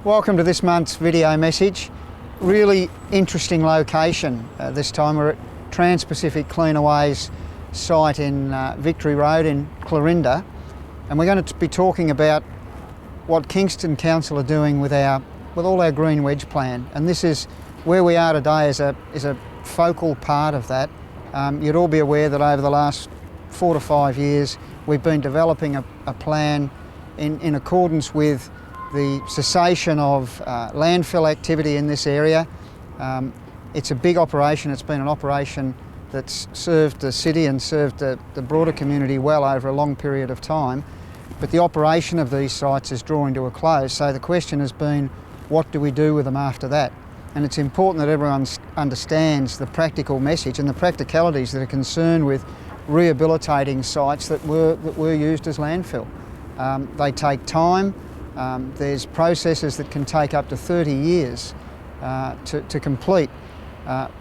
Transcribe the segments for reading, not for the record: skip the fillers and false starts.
Welcome to this month's video message. Really interesting location. This time we're at Trans-Pacific Cleanaway's site in Victory Road in Clarinda, and we're going to be talking about what Kingston Council are doing with all our green wedge plan. And this is where we are today is a focal part of that. You'd all be aware that over the last 4 to 5 years we've been developing a plan in accordance with the cessation of landfill activity in this area. It's a big operation. It's been an operation that's served the city and served the broader community well over a long period of time. But the operation of these sites is drawing to a close. So the question has been, what do we do with them after that? And it's important that everyone understands the practical message and the practicalities that are concerned with rehabilitating sites that were used as landfill. They take time. There's processes that can take up to 30 years to complete.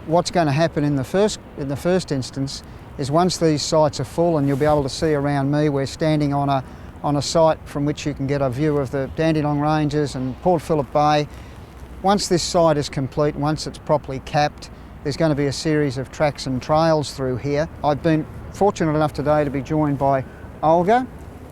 What's going to happen in the first instance is once these sites are full, and you'll be able to see around me, we're standing on a site from which you can get a view of the Dandenong Ranges and Port Phillip Bay. Once this site is complete, once it's properly capped, there's going to be a series of tracks and trails through here. I've been fortunate enough today to be joined by Olga,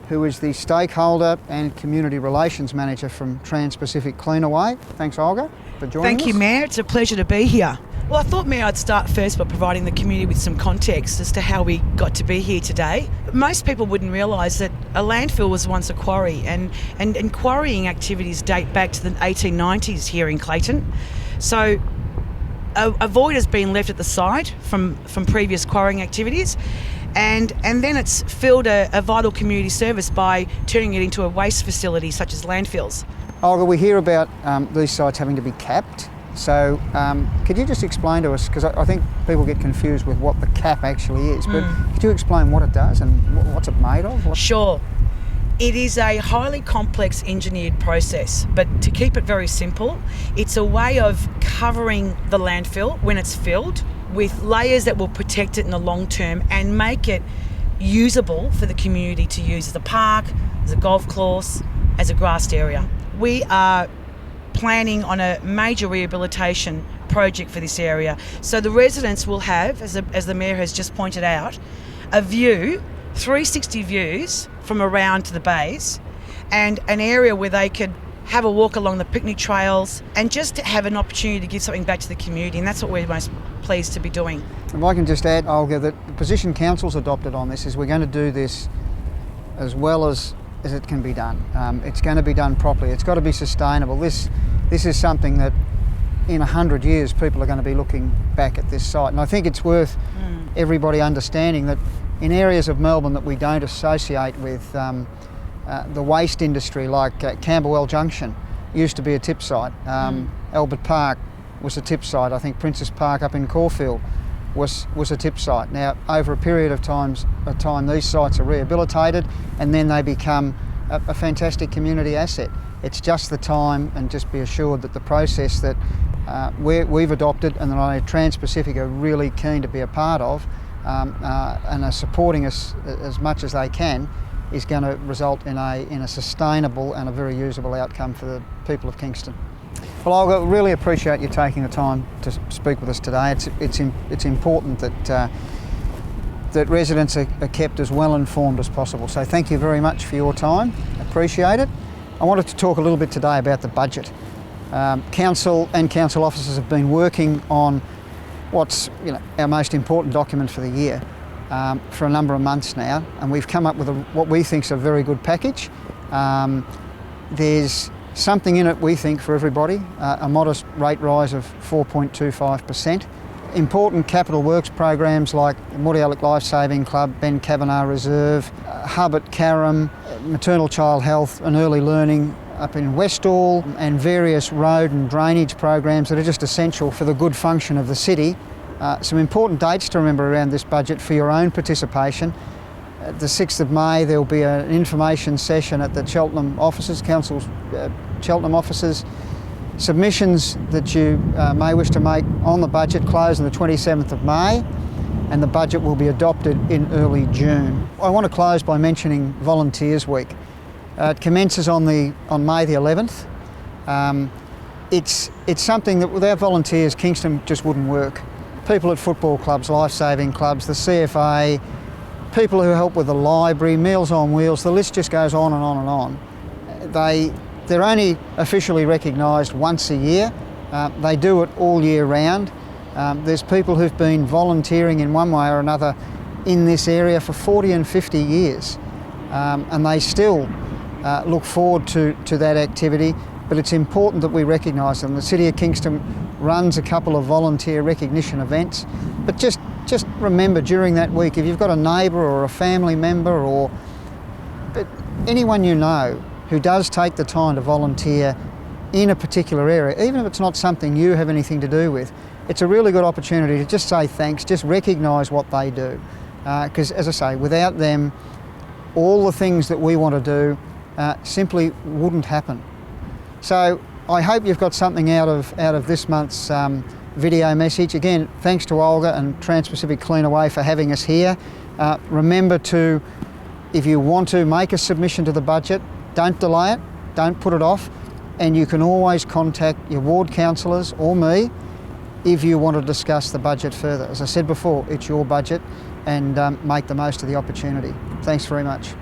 who is the Stakeholder and Community Relations Manager from Trans-Pacific Cleanaway. Thanks, Olga, for joining us. Thank you, Mayor. It's a pleasure to be here. Well, I thought, Mayor, I'd start first by providing the community with some context as to how we got to be here today. Most people wouldn't realise that a landfill was once a quarry, and quarrying activities date back to the 1890s here in Clayton. So a void has been left at the site from previous quarrying activities, and then it's filled a vital community service by turning it into a waste facility such as landfills. Olga, we hear about these sites having to be capped. So could you just explain to us, because I think people get confused with what the cap actually is, but could you explain what it does and what's it made of? Sure. It is a highly complex engineered process, but to keep it very simple, it's a way of covering the landfill when it's filled with layers that will protect it in the long term and make it usable for the community to use as a park, as a golf course, as a grassed area. We are planning on a major rehabilitation project for this area. So the residents will have, as the Mayor has just pointed out, a view, 360 views from around to the bays, and an area where they could have a walk along the picnic trails and just to have an opportunity to give something back to the community, and that's what we're most pleased to be doing. If I can just add, Olga, that the position Council's adopted on this is we're going to do this as well as it can be done. It's going to be done properly. It's got to be sustainable. This is something that in 100 years people are going to be looking back at this site, and I think it's worth everybody understanding that in areas of Melbourne that we don't associate with the waste industry, like Camberwell Junction used to be a tip site. Albert Park was a tip site. I think Princess Park up in Caulfield was a tip site. Now, over a period of time, these sites are rehabilitated and then they become a fantastic community asset. It's just the time, and just be assured that the process that we've adopted and that I know Trans-Pacific are really keen to be a part of and are supporting us as much as they can, is going to result in a sustainable and a very usable outcome for the people of Kingston. Well, Olga, really appreciate you taking the time to speak with us today. It's important that residents are kept as well informed as possible. So thank you very much for your time. Appreciate it. I wanted to talk a little bit today about the budget. Council and council officers have been working on what's our most important document for the year for a number of months now, and we've come up with what we think is a very good package. There's something in it, we think, for everybody, a modest rate rise of 4.25%. Important capital works programs like Mordialloc Life Saving Club, Ben Kavanagh Reserve, Hub at Carrum, maternal child health and early learning up in Westall, and various road and drainage programs that are just essential for the good function of the city. Some important dates to remember around this budget for your own participation. The 6th of May there will be an information session at the Cheltenham offices, Council's Cheltenham offices. Submissions that you may wish to make on the budget close on the 27th of May, and the budget will be adopted in early June. I want to close by mentioning Volunteers Week. It commences on May the 11th It's something that without volunteers, Kingston just wouldn't work. People at football clubs, life-saving clubs, the CFA, people who help with the library, Meals on Wheels, the list just goes on and on and on. They're only officially recognised once a year. They do it all year round. There's people who've been volunteering in one way or another in this area for 40 and 50 years, and they still look forward to that activity, but it's important that we recognise them. The City of Kingston runs a couple of volunteer recognition events, but just remember during that week, if you've got a neighbour or a family member or anyone you know who does take the time to volunteer in a particular area, even if it's not something you have anything to do with, it's a really good opportunity to just say thanks, just recognise what they do. Because as I say, without them, all the things that we want to do simply wouldn't happen. So I hope you've got something out of this month's video message. Again, thanks to Olga and Trans-Pacific Cleanaway for having us here. Remember to, if you want to make a submission to the budget, don't delay it, don't put it off, and you can always contact your ward councillors or me if you want to discuss the budget further. As I said before, it's your budget, and make the most of the opportunity. Thanks very much.